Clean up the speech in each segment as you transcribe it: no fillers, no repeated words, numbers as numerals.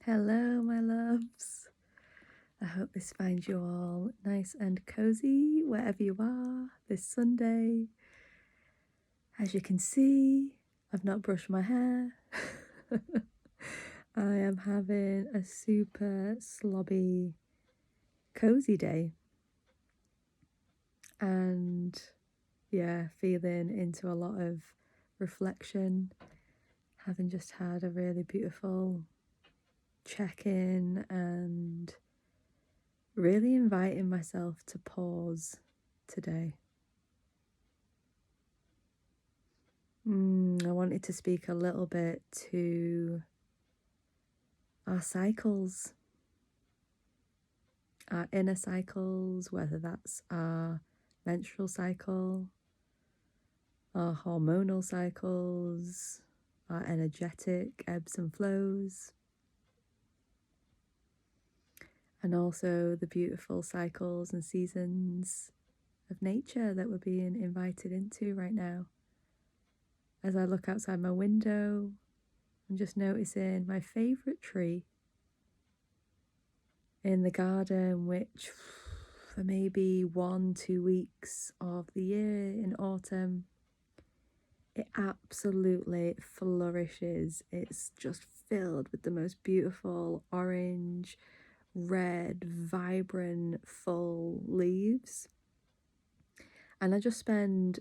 Hello, my loves. I hope this finds you all nice and cozy wherever you are this Sunday. As you can see, I've not brushed my hair. I am having a super slobby, cozy day. And yeah, feeling into a lot of reflection, having just had a really beautiful check-in and really inviting myself to pause today. I wanted to speak a little bit to our cycles, our inner cycles, whether that's our menstrual cycle, our hormonal cycles, our energetic ebbs and flows, and also the beautiful cycles and seasons of nature that we're being invited into right now. As I look outside my window, I'm just noticing my favourite tree in the garden, which for maybe 1-2 weeks of the year in autumn, it absolutely flourishes. It's just filled with the most beautiful orange, red, vibrant, full leaves. And I just spend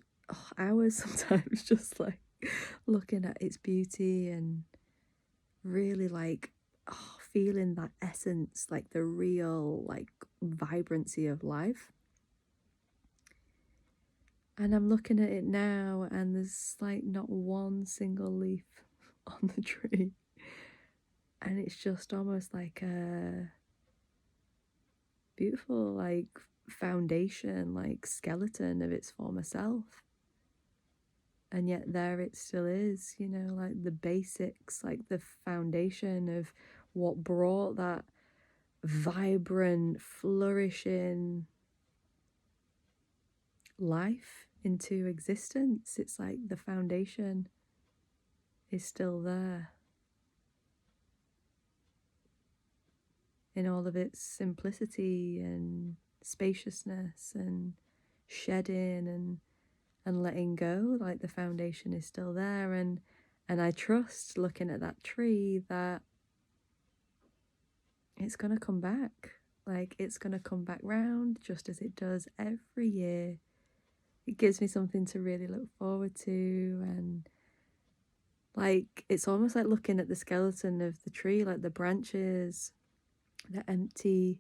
hours sometimes just like looking at its beauty and really feeling that essence, like the real vibrancy of life. And I'm looking at it now and there's not one single leaf on the tree, and it's just almost like a beautiful foundation, skeleton of its former self. And yet there it still is, the basics, the foundation of what brought that vibrant, flourishing life into existence. It's like the foundation is still there in all of its simplicity and spaciousness and shedding and letting go. Like the foundation is still there, and I trust, looking at that tree, that it's gonna come back. It's gonna come back round, just as it does every year. It gives me something to really look forward to, and it's almost like looking at the skeleton of the tree, like the branches, the empty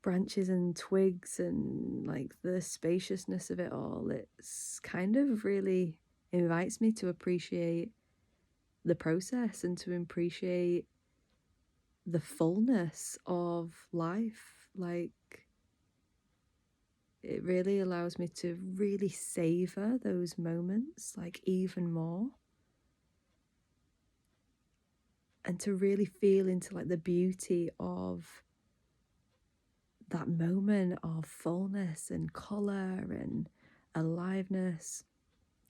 branches and twigs, and the spaciousness of it all. It's kind of really invites me to appreciate the process and to appreciate the fullness of life. It really allows me to really savor those moments even more, and to really feel into the beauty of that moment of fullness and color and aliveness,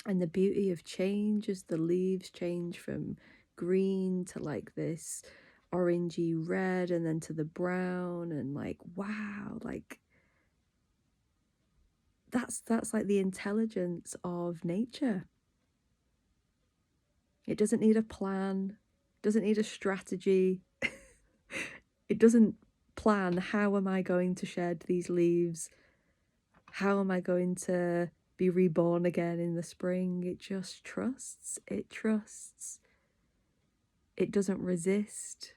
and the beauty of change as the leaves change from green to this orangey red, and then to the brown, and wow, that's the intelligence of nature. It doesn't need a plan, doesn't need a strategy. It doesn't plan, how am I going to shed these leaves? How am I going to be reborn again in the spring? It just trusts. It trusts. It doesn't resist.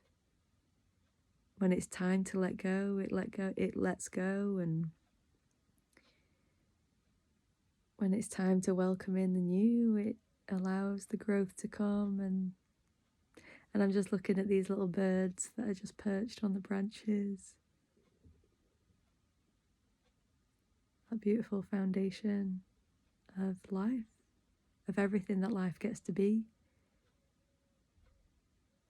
When it's time to let go, it lets go. And when it's time to welcome in the new, it allows the growth to come. And I'm just looking at these little birds that are just perched on the branches. A beautiful foundation of life, of everything that life gets to be,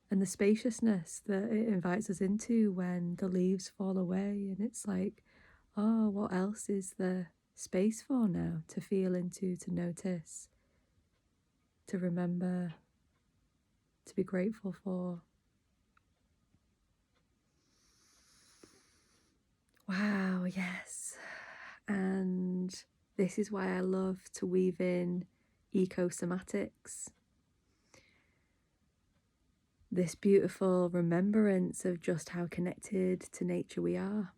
and the spaciousness that it invites us into when the leaves fall away. And it's oh, what else is there space for now to feel into, to notice, to remember, to be grateful for? yes. And this is why I love to weave in eco-somatics. This beautiful remembrance of just how connected to nature we are.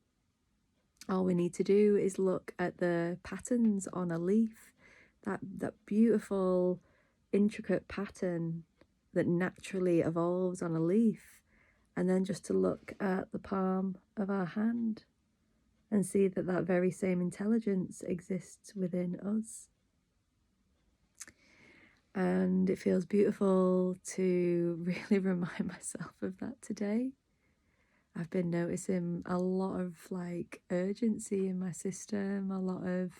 All we need to do is look at the patterns on a leaf, that beautiful, intricate pattern that naturally evolves on a leaf, and then just to look at the palm of our hand and see that that very same intelligence exists within us. And it feels beautiful to really remind myself of that today. I've been noticing a lot of like urgency in my system, a lot of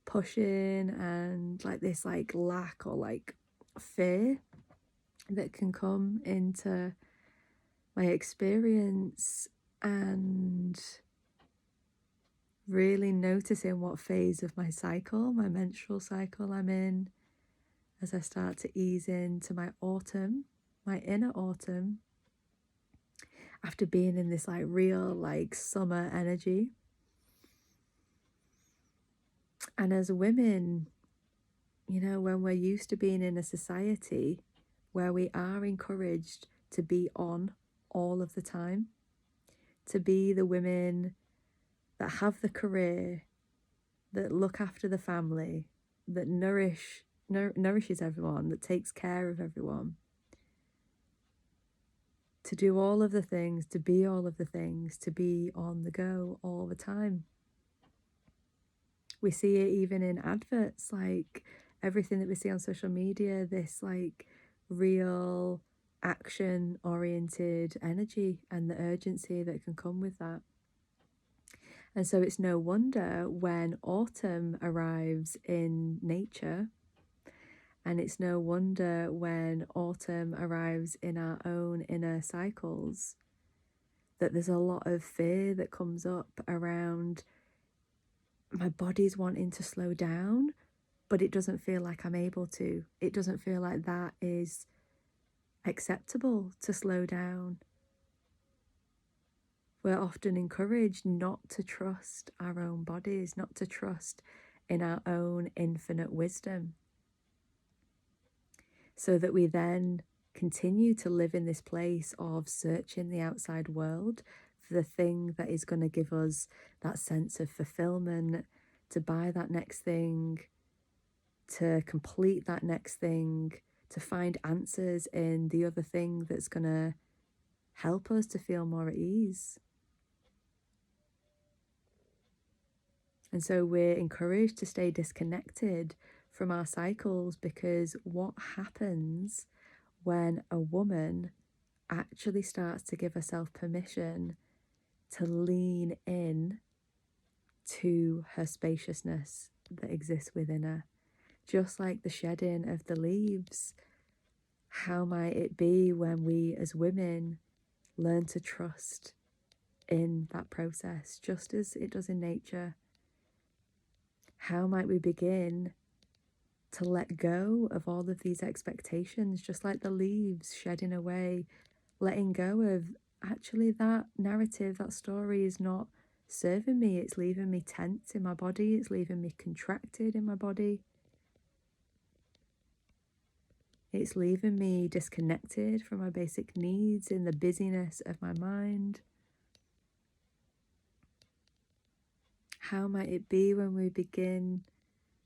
pushing and like this like lack or like fear that can come into my experience, and really noticing what phase of my cycle, my menstrual cycle I'm in, as I start to ease into my autumn, my inner autumn, after being in this like real like summer energy. And as women, you know, when we're used to being in a society where we are encouraged to be on all of the time, to be the women that have the career, that look after the family, that nourishes everyone, that takes care of everyone, to do all of the things, to be all of the things, to be on the go all the time. We see it even in adverts, like everything that we see on social media, this like real action oriented energy and the urgency that can come with that. And so it's no wonder when autumn arrives in nature, and it's no wonder when autumn arrives in our own inner cycles, that there's a lot of fear that comes up around my body's wanting to slow down, but it doesn't feel like I'm able to. It doesn't feel like that is acceptable to slow down. We're often encouraged not to trust our own bodies, not to trust in our own infinite wisdom, so that we then continue to live in this place of searching the outside world for the thing that is going to give us that sense of fulfillment, to buy that next thing, to complete that next thing, to find answers in the other thing that's going to help us to feel more at ease. And so we're encouraged to stay disconnected from our cycles, because what happens when a woman actually starts to give herself permission to lean in to her spaciousness that exists within her? Just like the shedding of the leaves, how might it be when we as women learn to trust in that process, just as it does in nature? How might we begin to let go of all of these expectations, just like the leaves shedding away, letting go of actually that narrative, that story is not serving me, it's leaving me tense in my body, it's leaving me contracted in my body, it's leaving me disconnected from my basic needs in the busyness of my mind. How might it be when we begin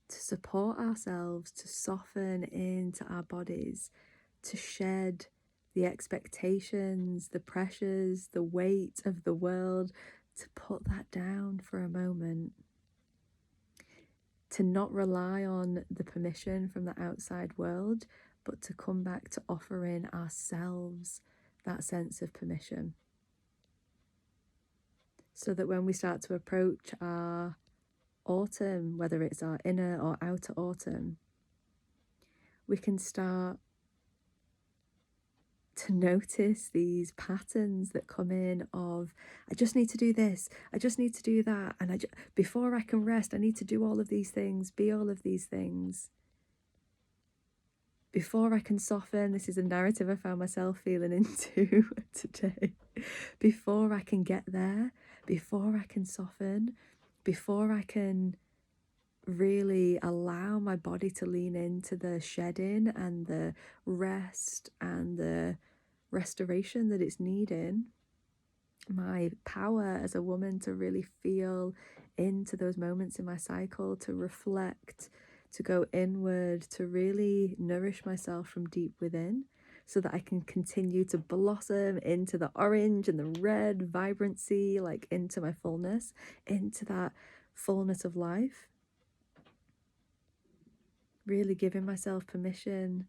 to support ourselves, to soften into our bodies, to shed the expectations, the pressures, the weight of the world, to put that down for a moment, to not rely on the permission from the outside world, but to come back to offering ourselves that sense of permission. So that when we start to approach our autumn, whether it's our inner or outer autumn, we can start to notice these patterns that come in of, I just need to do this, I just need to do that, and before I can rest, I need to do all of these things, be all of these things. Before I can soften, this is a narrative I found myself feeling into today. Before I can get there, before I can soften, before I can really allow my body to lean into the shedding and the rest and the restoration that it's needing, my power as a woman to really feel into those moments in my cycle, to reflect, to go inward, to really nourish myself from deep within, so that I can continue to blossom into the orange and the red vibrancy, like into my fullness, into that fullness of life. Really giving myself permission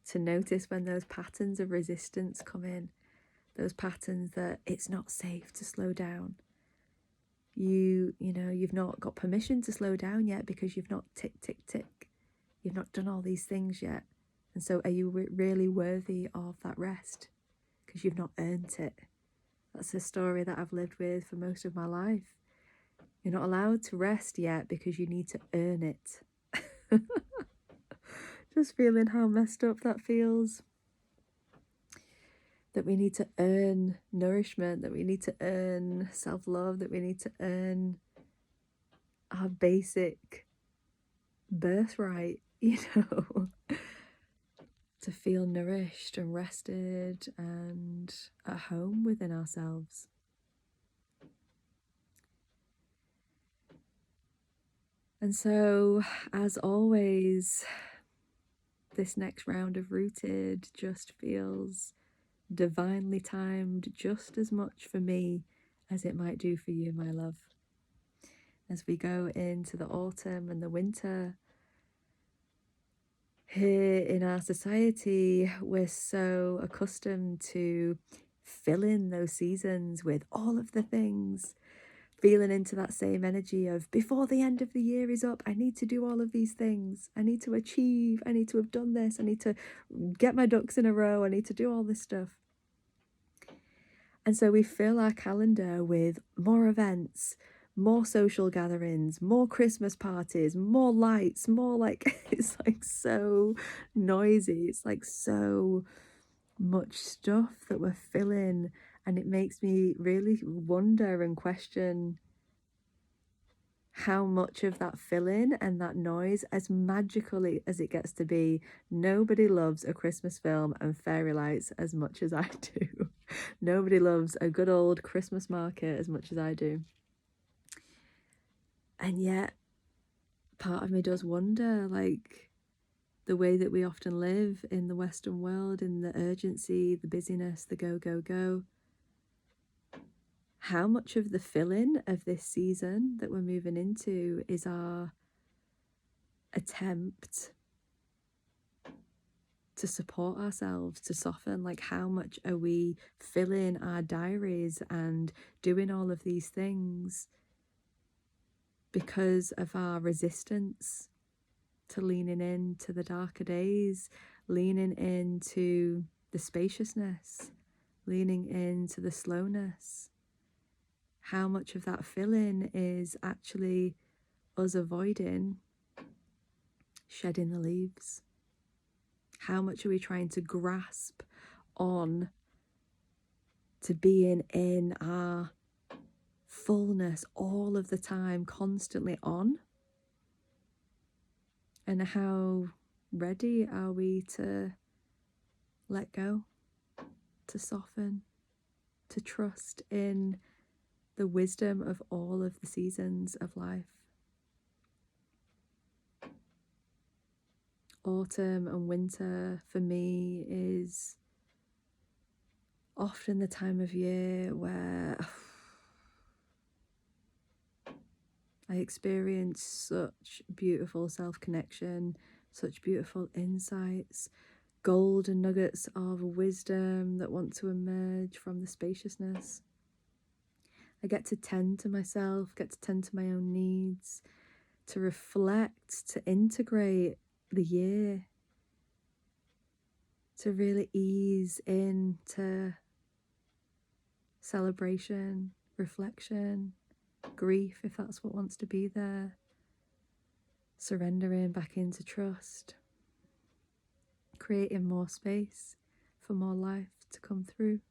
to notice when those patterns of resistance come in, those patterns that it's not safe to slow down. You know, you've not got permission to slow down yet because you've not tick, tick, tick. You've not done all these things yet. And so are you really worthy of that rest? Because you've not earned it. That's a story that I've lived with for most of my life. You're not allowed to rest yet because you need to earn it. Just feeling how messed up that feels. That we need to earn nourishment, that we need to earn self-love, that we need to earn our basic birthright, you know, to feel nourished and rested and at home within ourselves. And so, as always, this next round of Rooted just feels divinely timed, just as much for me as it might do for you, my love. As we go into the autumn and the winter, here in our society, we're so accustomed to filling those seasons with all of the things, feeling into that same energy of before the end of the year is up, I need to do all of these things. I need to achieve, I need to have done this, I need to get my ducks in a row, I need to do all this stuff. And so we fill our calendar with more events, more social gatherings, more Christmas parties, more lights, more like, it's like so noisy. It's like so much stuff that we're filling. And it makes me really wonder and question how much of that filling and that noise, as magically as it gets to be, nobody loves a Christmas film and fairy lights as much as I do. Nobody loves a good old Christmas market as much as I do. And yet, part of me does wonder, like, the way that we often live in the Western world, in the urgency, the busyness, the go, go, go. How much of the filling of this season that we're moving into is our attempt to support ourselves, to soften? Like, how much are we filling our diaries and doing all of these things because of our resistance to leaning into the darker days, leaning into the spaciousness, leaning into the slowness? How much of that filling is actually us avoiding shedding the leaves? How much are we trying to grasp on to being in our fullness all of the time, constantly on? And how ready are we to let go, to soften, to trust in the wisdom of all of the seasons of life? Autumn and winter for me is often the time of year where I experience such beautiful self-connection, such beautiful insights, golden nuggets of wisdom that want to emerge from the spaciousness. I get to tend to myself, get to tend to my own needs, to reflect, to integrate the year, to really ease into celebration, reflection, grief if that's what wants to be there, surrendering back into trust, creating more space for more life to come through.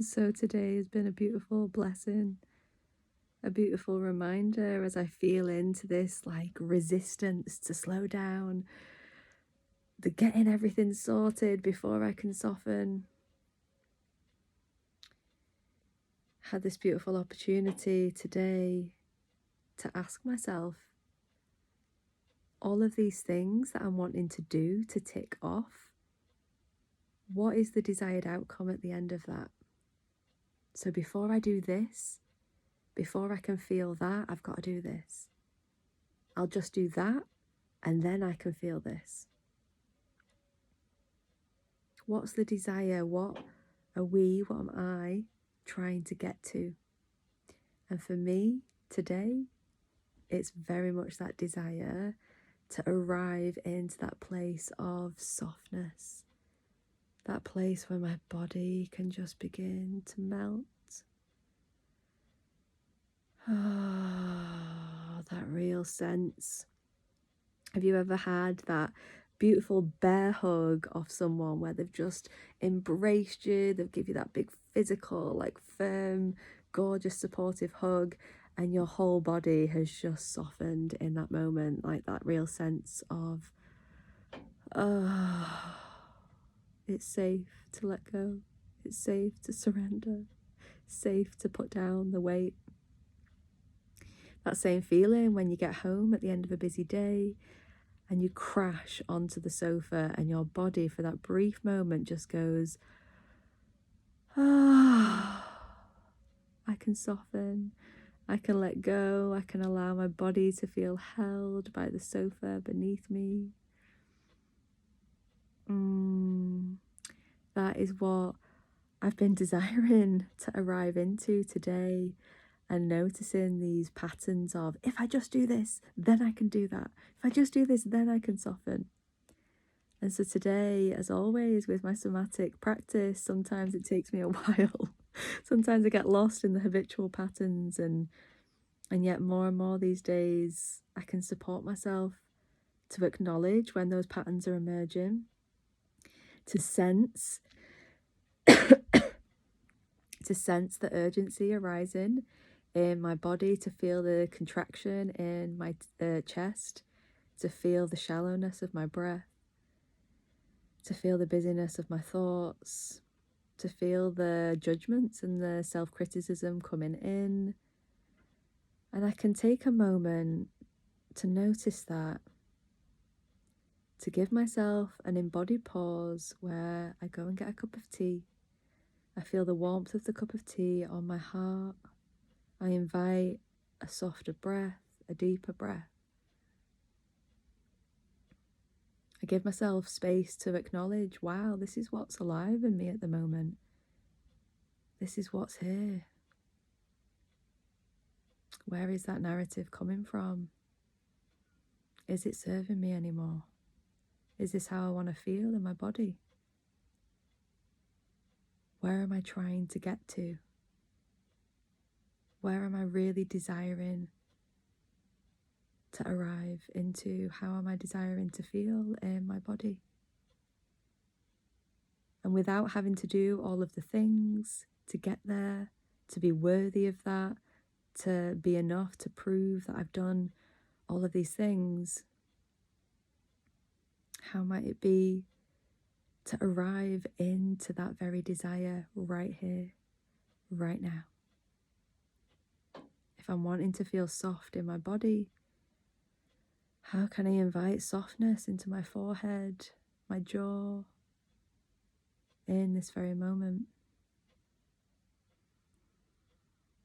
So today has been a beautiful blessing, a beautiful reminder as I feel into this like resistance to slow down, the getting everything sorted before I can soften. Had this beautiful opportunity today to ask myself all of these things that I'm wanting to do, to tick off. What is the desired outcome at the end of that? So before I do this, before I can feel that, I've got to do this. I'll just do that and then I can feel this. What's the desire? What am I trying to get to? And for me today, it's very much that desire to arrive into that place of softness, that place where my body can just begin to melt. Oh, that real sense. Have you ever had that beautiful bear hug of someone where they've just embraced you, they've given you that big physical, like firm, gorgeous, supportive hug, and your whole body has just softened in that moment, like that real sense of, oh, it's safe to let go, it's safe to surrender, safe to put down the weight. That same feeling when you get home at the end of a busy day and you crash onto the sofa and your body for that brief moment just goes, ah, I can soften, I can let go, I can allow my body to feel held by the sofa beneath me. That is what I've been desiring to arrive into today, and noticing these patterns of, if I just do this, then I can do that. If I just do this, then I can soften. And so today, as always, with my somatic practice, sometimes it takes me a while. Sometimes I get lost in the habitual patterns, and yet more and more these days, I can support myself to acknowledge when those patterns are emerging, to sense the urgency arising in my body, to feel the contraction in my chest, to feel the shallowness of my breath, to feel the busyness of my thoughts, to feel the judgments and the self-criticism coming in. And I can take a moment to notice that, to give myself an embodied pause where I go and get a cup of tea. I feel the warmth of the cup of tea on my heart. I invite a softer breath, a deeper breath. I give myself space to acknowledge, wow, this is what's alive in me at the moment. This is what's here. Where is that narrative coming from? Is it serving me anymore? Is this how I want to feel in my body? Where am I trying to get to? Where am I really desiring to arrive into? How am I desiring to feel in my body? And without having to do all of the things to get there, to be worthy of that, to be enough to prove that I've done all of these things, how might it be to arrive into that very desire right here, right now? If I'm wanting to feel soft in my body, how can I invite softness into my forehead, my jaw, in this very moment?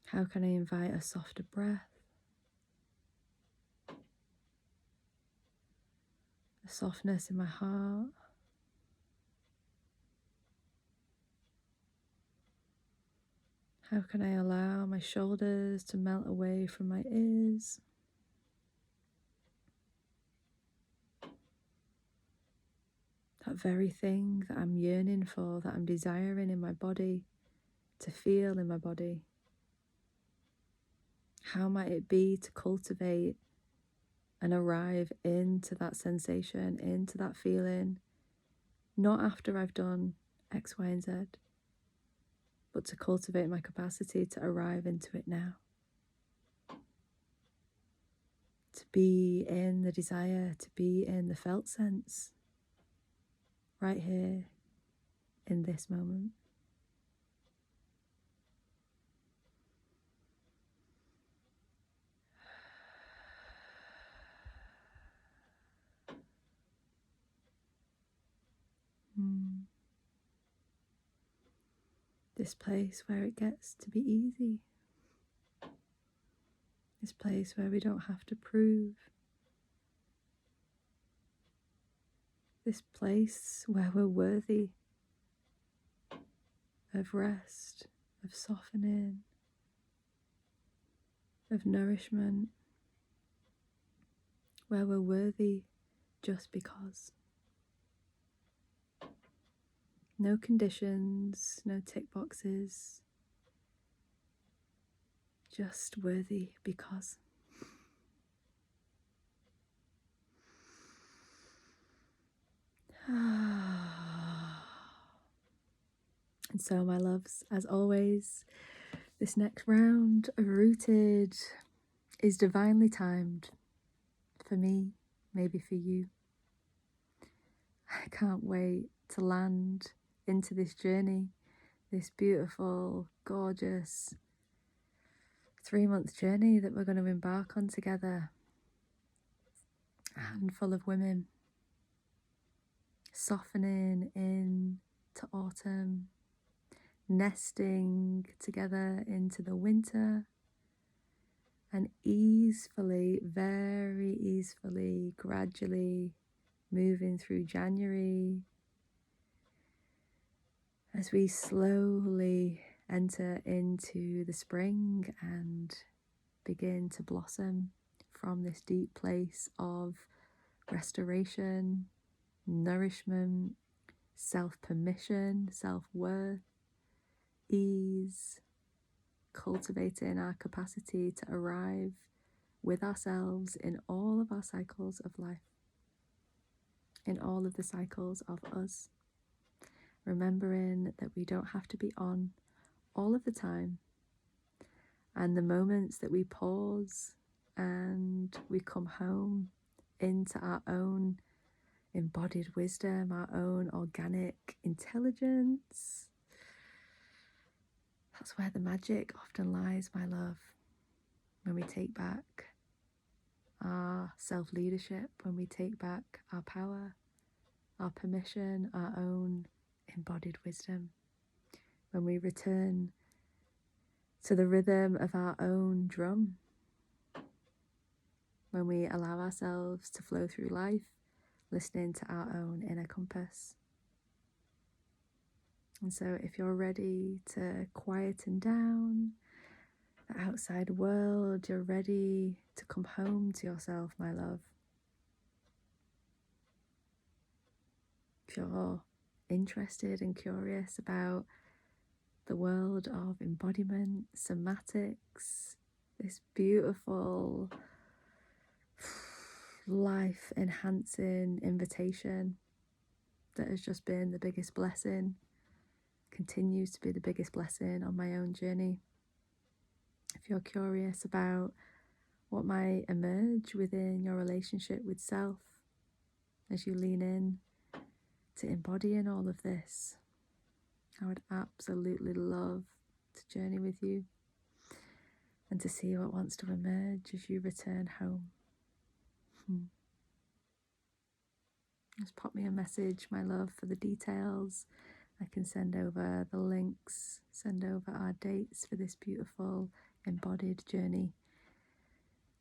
How can I invite a softer breath, a softness in my heart? How can I allow my shoulders to melt away from my ears? That very thing that I'm yearning for, that I'm desiring in my body, to feel in my body. How might it be to cultivate and arrive into that sensation, into that feeling, not after I've done X, Y, and Z, but to cultivate my capacity to arrive into it now. To be in the desire, to be in the felt sense, right here in this moment. This place where it gets to be easy. This place where we don't have to prove. This place where we're worthy of rest, of softening, of nourishment, where we're worthy just because. No conditions, no tick boxes, just worthy because. And so, my loves, as always, this next round of Rooted is divinely timed for me, maybe for you. I can't wait to land into this journey, this beautiful, gorgeous 3-month journey that we're going to embark on together. A handful of women softening into autumn, nesting together into the winter, and easefully, very easefully, gradually moving through January as we slowly enter into the spring and begin to blossom from this deep place of restoration, nourishment, self-permission, self-worth, ease, cultivating our capacity to arrive with ourselves in all of our cycles of life, in all of the cycles of us, remembering that we don't have to be on all of the time, and the moments that we pause and we come home into our own embodied wisdom, our own organic intelligence, that's where the magic often lies, my love. When we take back our self-leadership, when we take back our power, our permission, our own embodied wisdom, when we return to the rhythm of our own drum, when we allow ourselves to flow through life, listening to our own inner compass. And so if you're ready to quieten down the outside world, you're ready to come home to yourself, my love. If you're interested and curious about the world of embodiment, somatics, this beautiful life-enhancing invitation that has just been the biggest blessing, continues to be the biggest blessing on my own journey. If you're curious about what might emerge within your relationship with self as you lean in to embodying all of this, I would absolutely love to journey with you and to see what wants to emerge as you return home. Just pop me a message, my love, for the details. I can send over the links, send over our dates for this beautiful embodied journey.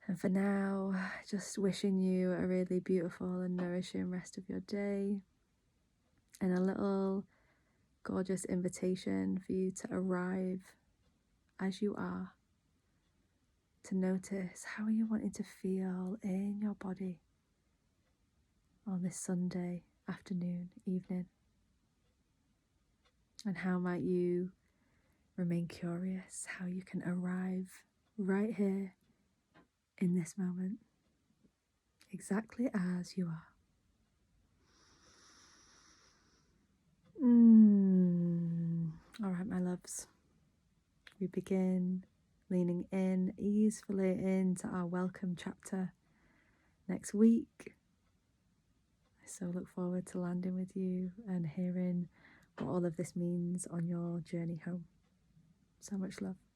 And for now, just wishing you a really beautiful and nourishing rest of your day, and a little gorgeous invitation for you to arrive as you are, to notice how are you wanting to feel in your body on this Sunday afternoon, evening, and how might you remain curious, how you can arrive right here in this moment. exactly as you are. All right, my loves. We begin leaning in easefully into our welcome chapter next week. I so look forward to landing with you and hearing what all of this means on your journey home. So much love.